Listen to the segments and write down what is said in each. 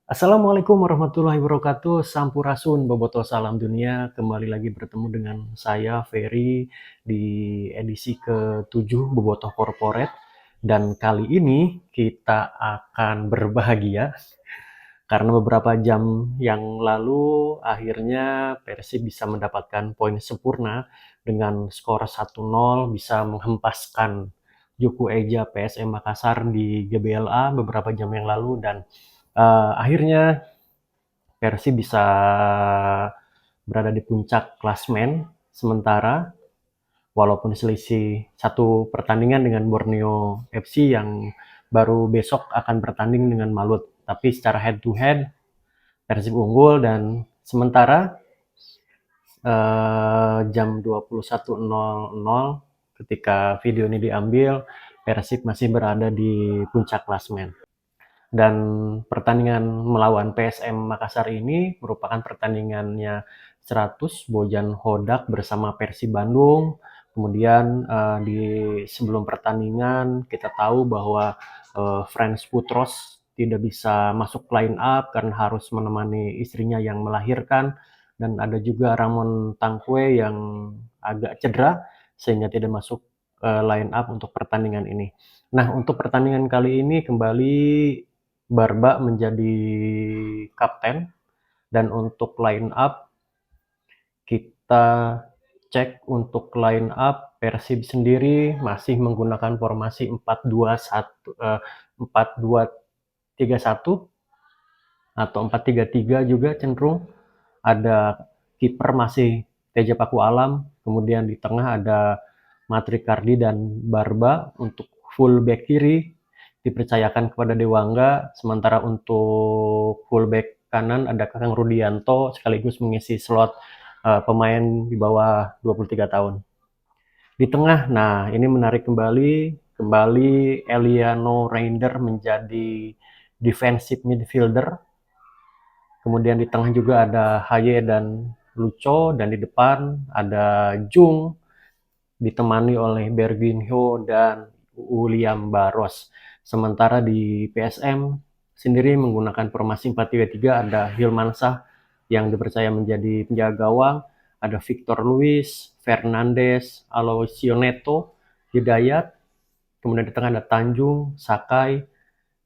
Assalamualaikum warahmatullahi wabarakatuh. Sampurasun, bobotoh salam dunia. Kembali lagi bertemu dengan saya, Ferry, di edisi ke-7 Bobotoh Corporate. Dan kali ini kita akan berbahagia karena beberapa jam yang lalu akhirnya Persib bisa mendapatkan poin sempurna dengan skor 1-0, bisa menghempaskan Juku Eja PSM Makassar di GBLA beberapa jam yang lalu. Dan akhirnya Persib bisa berada di puncak klasmen sementara, walaupun selisih satu pertandingan dengan Borneo FC yang baru besok akan bertanding dengan Malut. Tapi secara head to head Persib unggul. Dan sementara jam 21.00 ketika video ini diambil, Persib masih berada di puncak klasmen. Dan pertandingan melawan PSM Makassar ini merupakan pertandingannya 100 Bojan Hodak bersama Persib Bandung. Kemudian di sebelum pertandingan kita tahu bahwa Frans Putros tidak bisa masuk line up karena harus menemani istrinya yang melahirkan, dan ada juga Ramon Tangkwe yang agak cedera sehingga tidak masuk line up untuk pertandingan ini. Nah, untuk pertandingan kali ini kembali Barba menjadi kapten, dan untuk line up kita cek untuk line up Persib sendiri masih menggunakan formasi 4-2-1 atau 4-3-3 juga cenderung. Ada kiper masih Teja Paku Alam, kemudian di tengah ada Matrikardi dan Barba. Untuk full back kiri dipercayakan kepada Dewangga, sementara untuk fullback kanan ada Kakang Rudianto sekaligus mengisi slot pemain di bawah 23 tahun. Di tengah, nah ini menarik kembali Eliano Reinder menjadi defensive midfielder. Kemudian di tengah juga ada Haye dan Luco, dan di depan ada Jung ditemani oleh Berginho dan William Barros. Sementara di PSM sendiri menggunakan formasi 4-3-3, ada Hilmansah yang dipercaya menjadi penjaga gawang, ada Victor Luis, Fernandes, Aloisio Neto, Hidayat, kemudian di tengah ada Tanjung, Sakai,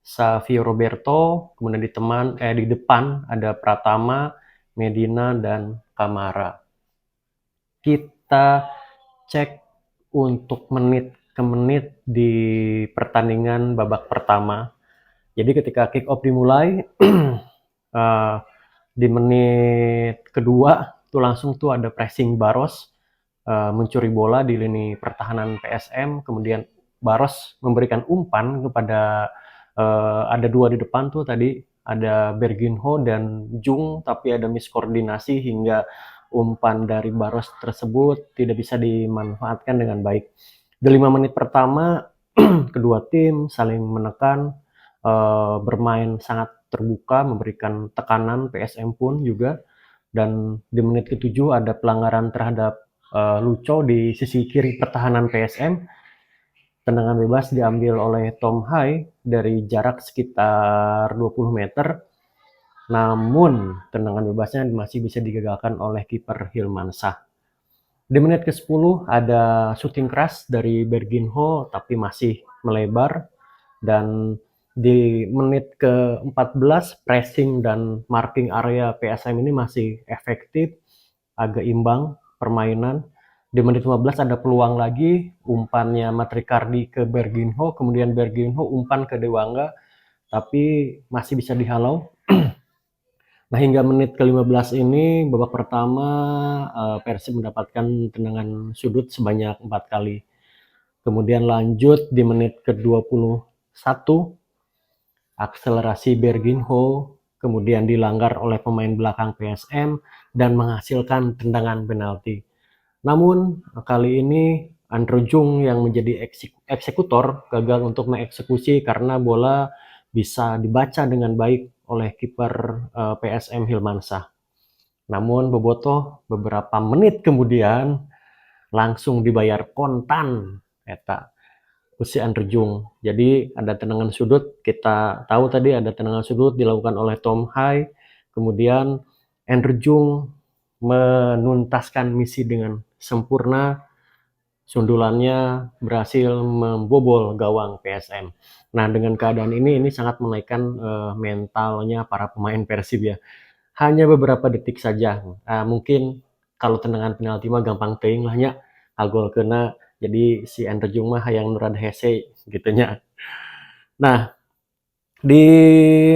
Savio Roberto, kemudian di depan ada Pratama, Medina, dan Kamara. Kita cek untuk menit ke menit di pertandingan babak pertama. Jadi ketika kick off dimulai, di menit kedua tuh langsung tuh ada pressing Barros, mencuri bola di lini pertahanan PSM. Kemudian Barros memberikan umpan kepada ada dua di depan tuh tadi, ada Berginho dan Jung, tapi ada miskoordinasi hingga umpan dari Barros tersebut tidak bisa dimanfaatkan dengan baik. Di 5 menit pertama kedua tim saling menekan, bermain sangat terbuka, memberikan tekanan, PSM pun juga. Dan di menit ke-7 ada pelanggaran terhadap Luco di sisi kiri pertahanan PSM. Tendangan bebas diambil oleh Tom Hai dari jarak sekitar 20 meter. Namun tendangan bebasnya masih bisa digagalkan oleh kiper Hilmansah. Di menit ke-10 ada shooting keras dari Berginho tapi masih melebar. Dan di menit ke-14 pressing dan marking area PSM ini masih efektif, agak imbang permainan. Di menit 15 ada peluang lagi, umpannya Matrikardi ke Berginho, kemudian Berginho umpan ke Dewangga, tapi masih bisa dihalau. Nah, hingga menit ke-15 ini, babak pertama, Persib mendapatkan tendangan sudut sebanyak 4 kali. Kemudian lanjut di menit ke-21, akselerasi Berginho kemudian dilanggar oleh pemain belakang PSM dan menghasilkan tendangan penalti. Namun kali ini Andrew Jung yang menjadi eksekutor gagal untuk mengeksekusi karena bola bisa dibaca dengan baik oleh kiper PSM Hilmansah. Namun bobotoh beberapa menit kemudian langsung dibayar kontan eta Usi Anrejung. Jadi ada tendangan sudut, kita tahu tadi ada tendangan sudut dilakukan oleh Tom Hai, kemudian Anrejung menuntaskan misi dengan sempurna, sundulannya berhasil membobol gawang PSM. Nah, dengan keadaan ini sangat menaikkan mentalnya para pemain Persib ya. Hanya beberapa detik saja, mungkin kalau tendangan penalti mah gampang teuing lah nya, gol kena, jadi si Anrejung mah hayang nurad hese gitu nya. Nah, di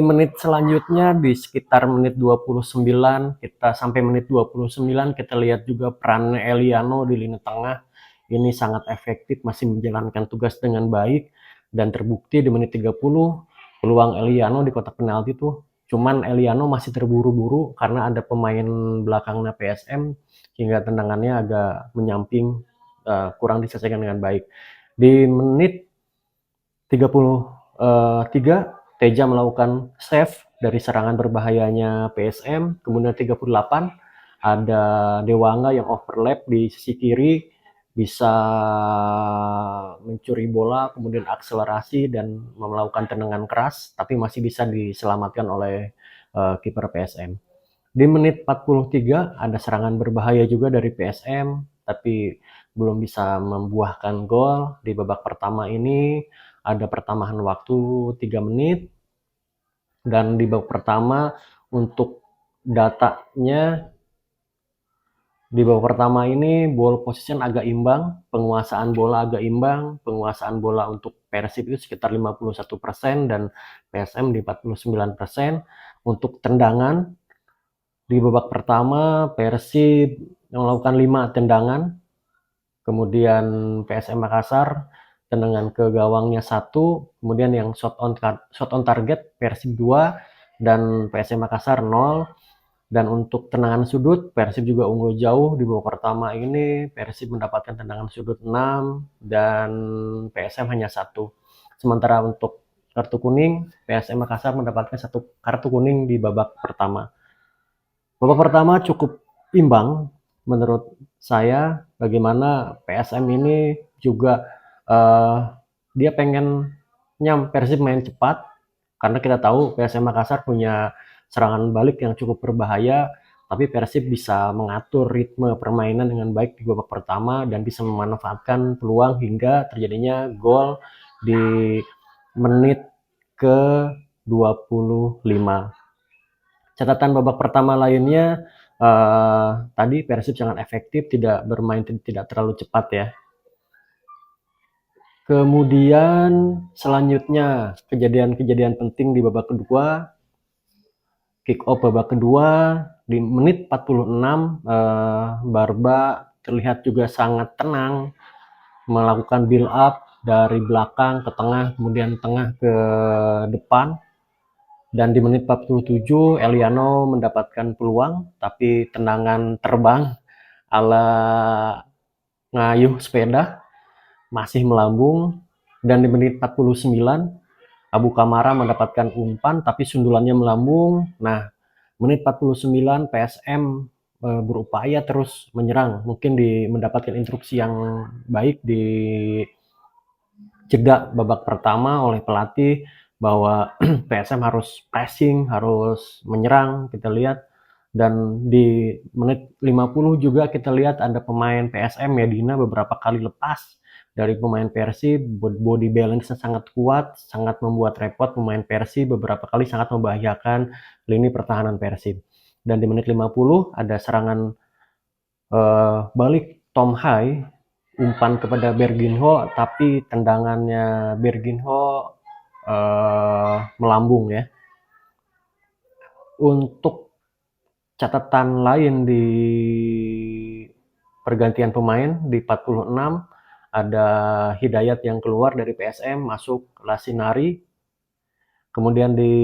menit selanjutnya di sekitar menit 29 kita sampai menit 29 kita lihat juga peran Eliano di lini tengah ini sangat efektif, masih menjalankan tugas dengan baik, dan terbukti di menit 30 peluang Eliano di kotak penalti tuh, cuman Eliano masih terburu-buru karena ada pemain belakangnya PSM hingga tendangannya agak menyamping, kurang diselesaikan dengan baik. Di menit 33 Teja melakukan save dari serangan berbahayanya PSM. Kemudian 38 ada Dewanga yang overlap di sisi kiri, bisa mencuri bola, kemudian akselerasi dan melakukan tendangan keras, tapi masih bisa diselamatkan oleh kiper PSM. Di menit 43 ada serangan berbahaya juga dari PSM, tapi belum bisa membuahkan gol. Di babak pertama ini ada pertambahan waktu 3 menit, dan di babak pertama untuk datanya di babak pertama ini ball position agak imbang, penguasaan bola agak imbang, penguasaan bola untuk Persib itu sekitar 51% dan PSM di 49%. Untuk tendangan di babak pertama Persib melakukan 5 tendangan, kemudian PSM Makassar tendangan ke gawangnya 1, kemudian yang shot on target Persib 2 dan PSM Makassar 0. Dan untuk tendangan sudut Persib juga unggul jauh di babak pertama ini. Persib mendapatkan tendangan sudut 6 dan PSM hanya 1. Sementara untuk kartu kuning PSM Makassar mendapatkan 1 kartu kuning di babak pertama. Babak pertama cukup imbang menurut saya, bagaimana PSM ini juga dia pengennya Persib main cepat, karena kita tahu PSM Makassar punya serangan balik yang cukup berbahaya, tapi Persib bisa mengatur ritme permainan dengan baik di babak pertama dan bisa memanfaatkan peluang hingga terjadinya gol di menit ke 25. Catatan babak pertama lainnya, tadi Persib sangat efektif, tidak bermain tidak terlalu cepat ya. Kemudian selanjutnya kejadian-kejadian penting di babak kedua, kick off babak kedua di menit 46, Barba terlihat juga sangat tenang melakukan build up dari belakang ke tengah, kemudian tengah ke depan. Dan di menit 47 Eliano mendapatkan peluang, tapi tendangan terbang ala ngayuh sepeda masih melambung. Dan di menit 49 Abu Kamara mendapatkan umpan, tapi sundulannya melambung. Nah, menit 49 PSM berupaya terus menyerang, mungkin mendapatkan instruksi yang baik di jeda babak pertama oleh pelatih bahwa PSM harus pressing, harus menyerang, kita lihat. Dan di menit 50 juga kita lihat ada pemain PSM Medina beberapa kali lepas dari pemain Persib, body balance-nya sangat kuat, sangat membuat repot pemain Persib, beberapa kali sangat membahayakan lini pertahanan Persib. Dan di menit 50 ada serangan balik Tom Hai, umpan kepada Berginho, tapi tendangannya Berginho melambung ya. Untuk catatan lain di pergantian pemain di 46 ada Hidayat yang keluar dari PSM, masuk Lasinari. Kemudian di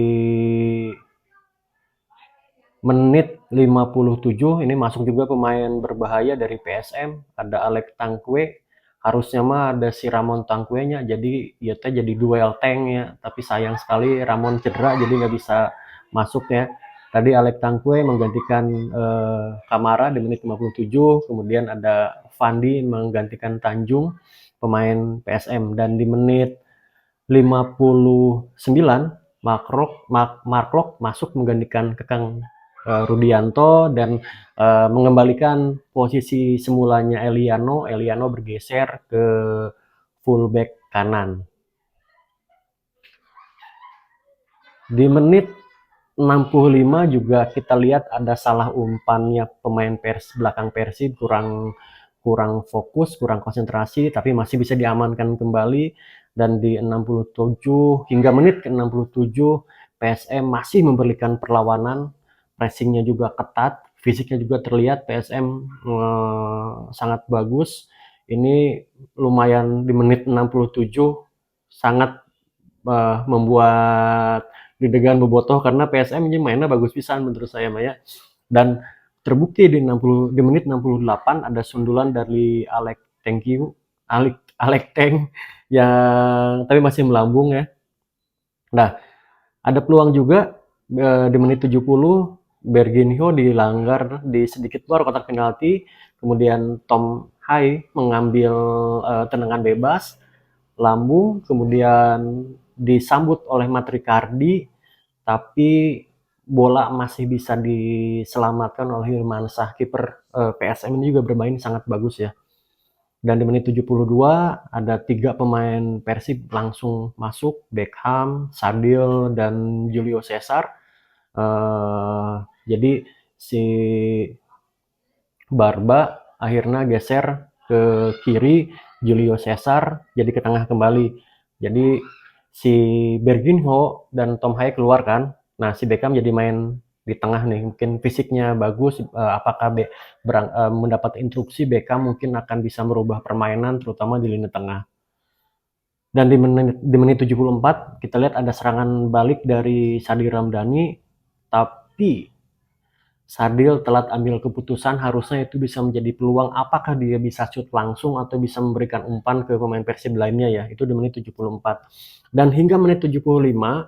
menit 57 ini masuk juga pemain berbahaya dari PSM, ada Alex Tangkwe. Harusnya mah ada si Ramon Tangkwe-nya, jadi ya jadi duel tank ya, tapi sayang sekali Ramon cedera jadi nggak bisa masuk ya. Tadi Alek Tangkwe menggantikan Kamara di menit 57, kemudian ada Fandi menggantikan Tanjung, pemain PSM, dan di menit 59 Mark Lok masuk menggantikan Kekang Rudianto dan mengembalikan posisi semulanya Eliano bergeser ke fullback kanan. Di menit 65 juga kita lihat ada salah umpannya pemain belakang Persib, kurang fokus, kurang konsentrasi, tapi masih bisa diamankan kembali. Dan di 67 hingga menit ke 67 PSM masih memberikan perlawanan, pressingnya juga ketat, fisiknya juga terlihat PSM sangat bagus. Ini lumayan di menit 67 sangat membuat deg-degan bobotoh karena PSM ini mainnya bagus pisan menurut saya Maya. Dan terbukti di menit 68 ada sundulan dari Alek Teng yang tapi masih melambung ya. Nah, ada peluang juga di menit 70 Berginho dilanggar di sedikit luar kotak penalti, kemudian Tom Hai mengambil tendangan bebas lambung, kemudian disambut oleh Matrikardi, tapi bola masih bisa diselamatkan oleh Hilmansyah. Kiper PSM ini juga bermain sangat bagus ya. Dan di menit 72 ada 3 pemain Persib langsung masuk, Beckham, Sadil, dan Julio Cesar. Jadi si Barba akhirnya geser ke kiri, Julio Cesar jadi ke tengah kembali. Jadi si Berginho dan Tom Haye keluar kan. Nah, si Beckham jadi main di tengah nih. Mungkin fisiknya bagus, apakah mendapat instruksi Beckham mungkin akan bisa merubah permainan terutama di lini tengah. Dan di menit 74 kita lihat ada serangan balik dari Sadi Ramdhani, tapi Sadil telat ambil keputusan, harusnya itu bisa menjadi peluang apakah dia bisa shoot langsung atau bisa memberikan umpan ke pemain Persib lainnya ya. Itu di menit 74. Dan hingga menit 75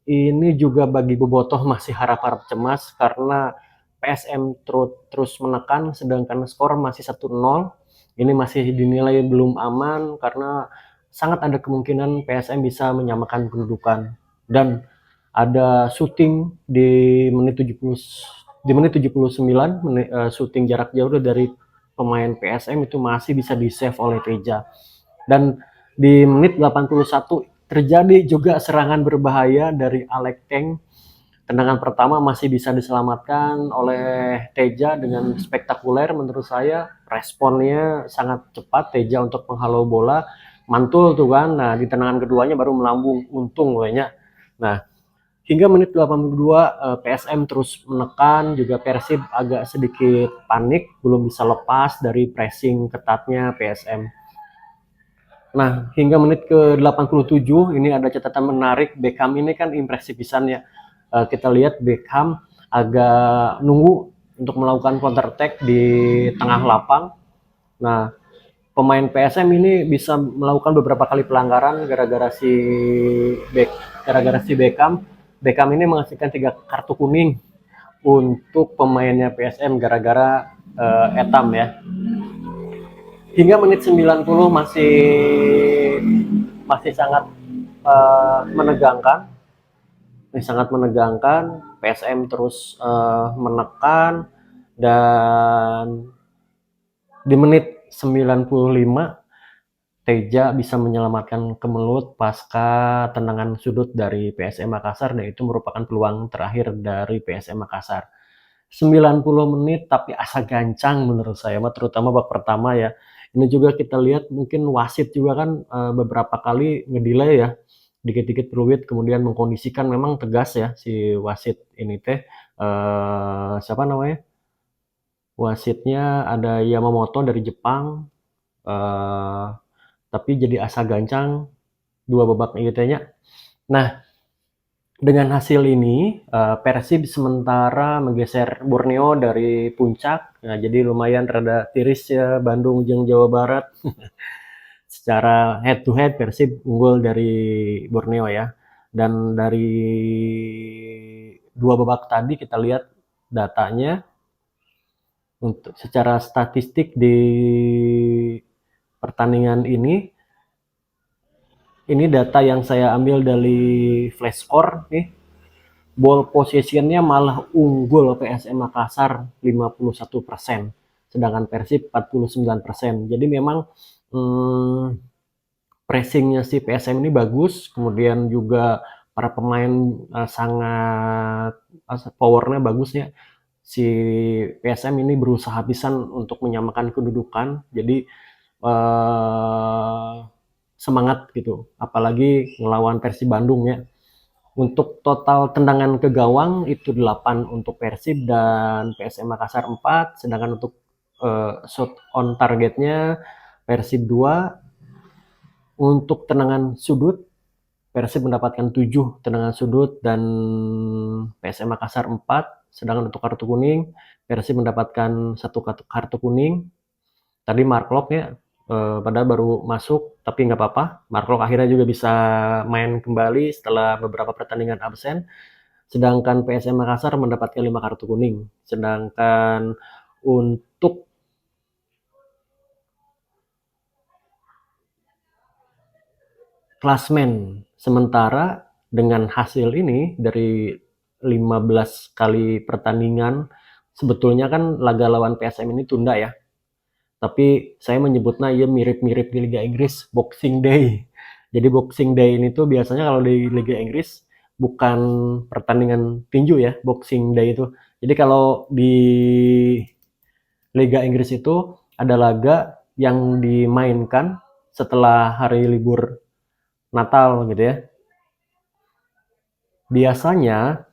ini juga bagi bobotoh masih harap-harap cemas karena PSM terus menekan sedangkan skor masih 1-0. Ini masih dinilai belum aman karena sangat ada kemungkinan PSM bisa menyamakan kedudukan. Dan ada shooting di menit 79 shooting jarak jauh dari pemain PSM itu masih bisa di save oleh Teja. Dan di menit 81 terjadi juga serangan berbahaya dari Alek Teng. Tendangan pertama masih bisa diselamatkan oleh Teja dengan spektakuler menurut saya. Responnya sangat cepat Teja untuk menghalau bola, mantul tuh kan. Nah, di tendangan keduanya baru melambung, untung kayaknya. Nah, hingga menit 82 PSM terus menekan, juga Persib agak sedikit panik, belum bisa lepas dari pressing ketatnya PSM. Nah, hingga menit ke 87 ini ada catatan menarik, Beckham ini kan impresif pisan ya. Kita lihat Beckham agak nunggu untuk melakukan counter attack di tengah lapang. Nah, pemain PSM ini bisa melakukan beberapa kali pelanggaran gara-gara si Beckham. Beckham ini menghasilkan 3 kartu kuning untuk pemainnya PSM gara-gara etam ya. Hingga menit 90 masih sangat menegangkan. Sangat menegangkan, PSM terus menekan dan di menit 95 Teja bisa menyelamatkan Kemelut pasca tendangan sudut dari PSM Makassar dan itu merupakan peluang terakhir dari PSM Makassar. 90 menit tapi asa gancang menurut saya, terutama babak pertama ya. Ini juga kita lihat mungkin wasit juga kan beberapa kali ngedelay ya, dikit-dikit peluit kemudian mengkondisikan, memang tegas ya si wasit ini teh. Siapa namanya? Wasitnya ada Yamamoto dari Jepang. Eh, tapi jadi asa gancang 2 babak ieu teh nya. Nah, dengan hasil ini Persib sementara menggeser Borneo dari puncak. Nah, jadi lumayan rada tiris ya Bandung jeung Jawa Barat. Secara head to head Persib unggul dari Borneo ya. Dan dari 2 babak tadi kita lihat datanya. Untuk secara statistik di pertandingan ini data yang saya ambil dari Flashscore nih. Ball possession-nya malah unggul PSM Makassar 51%, sedangkan Persib 49%. Jadi memang pressingnya si PSM ini bagus, kemudian juga para pemain sangat powernya bagusnya. Si PSM ini berusaha pisan untuk menyamakan kedudukan, jadi semangat gitu, apalagi ngelawan Persib Bandung ya. Untuk total tendangan ke gawang itu 8 untuk Persib dan PSM Makassar 4, sedangkan untuk shot on targetnya Persib 2. Untuk tendangan sudut Persib mendapatkan 7 tendangan sudut dan PSM Makassar 4, sedangkan untuk kartu kuning Persib mendapatkan 1 kartu kuning. Tadi Mark Locke ya, padahal baru masuk, tapi nggak apa-apa. Mark Locke akhirnya juga bisa main kembali setelah beberapa pertandingan absen. Sedangkan PSM Makassar mendapatkan 5 kartu kuning. Sedangkan untuk klasmen sementara dengan hasil ini dari 15 kali pertandingan, sebetulnya kan laga lawan PSM ini tunda ya. Tapi saya menyebutnya ya mirip-mirip di Liga Inggris, Boxing Day. Jadi Boxing Day ini tuh biasanya kalau di Liga Inggris bukan pertandingan tinju ya, Boxing Day itu. Jadi kalau di Liga Inggris itu ada laga yang dimainkan setelah hari libur Natal gitu ya. Biasanya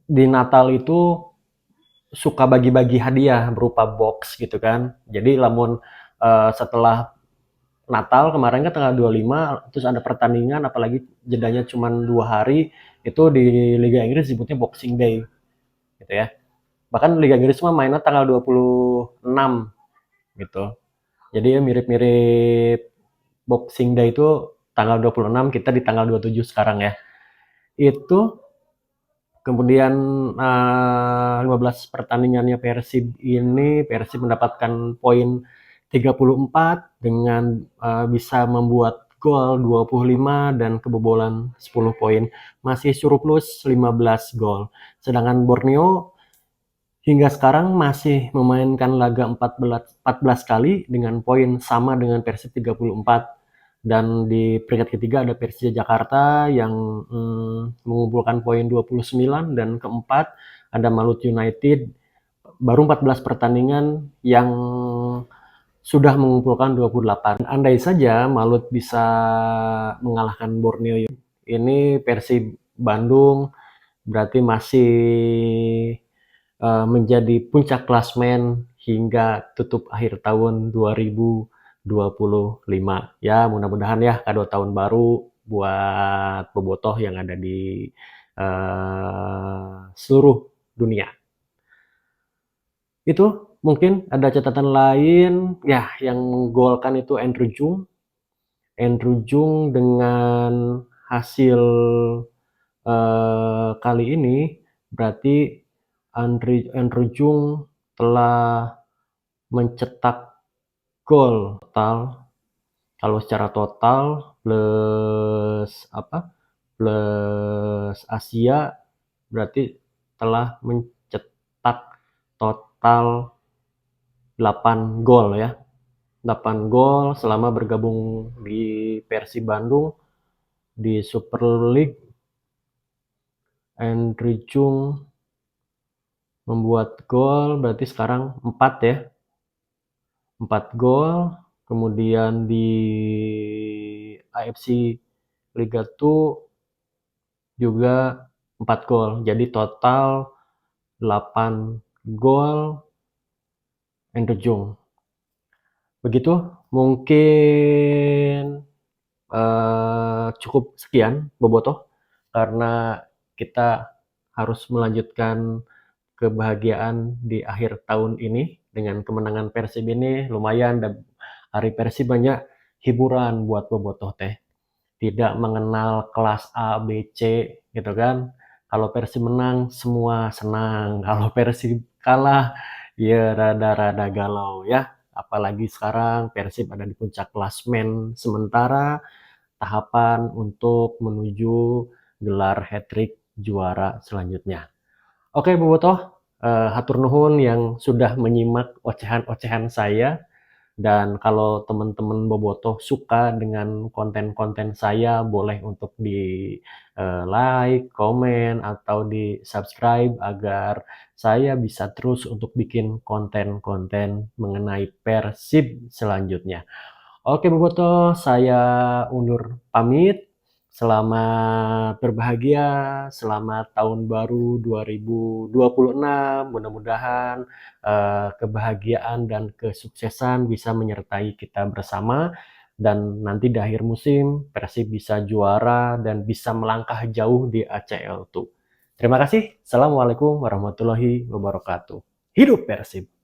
di Natal itu suka bagi-bagi hadiah berupa box gitu kan. Jadi lamun setelah Natal kemarin kan tanggal 25, terus ada pertandingan apalagi jedanya cuma 2 hari, itu di Liga Inggris disebutnya Boxing Day gitu ya. Bahkan Liga Inggris mah mainnya tanggal 26 gitu. Jadi ya mirip-mirip Boxing Day itu tanggal 26, kita di tanggal 27 sekarang ya. Itu kemudian 15 pertandingannya Persib ini, Persib mendapatkan poin 34 dengan bisa membuat gol 25 dan kebobolan 10 poin. Masih surplus 15 gol. Sedangkan Borneo hingga sekarang masih memainkan laga 14 kali dengan poin sama dengan Persib 34. Dan di peringkat ketiga ada Persija Jakarta yang mengumpulkan poin 29, dan keempat ada Malut United baru 14 pertandingan yang sudah mengumpulkan 28. Andai saja Malut bisa mengalahkan Borneo ini, Persib Bandung berarti masih menjadi puncak klasmen hingga tutup akhir tahun 2025. Ya, mudah-mudahan ya kado tahun baru buat bobotoh yang ada di seluruh dunia. Itu mungkin ada catatan lain ya, yang menggolkan itu Andrew Jung. Andrew Jung dengan hasil kali ini berarti Andrew Jung telah mencetak gol total, kalau secara total plus Asia berarti telah mencetak total 8 gol ya. 8 gol selama bergabung di Persib Bandung di Super League. Andrew Jung membuat gol berarti sekarang 4 ya. 4 gol, kemudian di AFC Liga 2 juga 4 gol. Jadi total 8 gol Andrew Jung. Begitu, mungkin cukup sekian bobotoh, karena kita harus melanjutkan kebahagiaan di akhir tahun ini dengan kemenangan Persib ini. Lumayan, dan hari Persib banyak hiburan buat bobotoh teh, tidak mengenal kelas A, B, C gitu kan. Kalau Persib menang semua senang, kalau Persib kalah ya rada-rada galau ya. Apalagi sekarang Persib ada di puncak klasmen sementara tahapan untuk menuju gelar hat-trick juara selanjutnya. Oke Bobotoh, hatur nuhun yang sudah menyimak ocehan-ocehan saya. Dan kalau teman-teman Bobotoh suka dengan konten-konten saya, boleh untuk di like, komen, atau di subscribe agar saya bisa terus untuk bikin konten-konten mengenai Persib selanjutnya. Oke Bobotoh, saya undur pamit. Selamat berbahagia, selamat tahun baru 2026. Mudah-mudahan kebahagiaan dan kesuksesan bisa menyertai kita bersama dan nanti di akhir musim Persib bisa juara dan bisa melangkah jauh di ACL 2. Terima kasih. Assalamualaikum warahmatullahi wabarakatuh. Hidup Persib!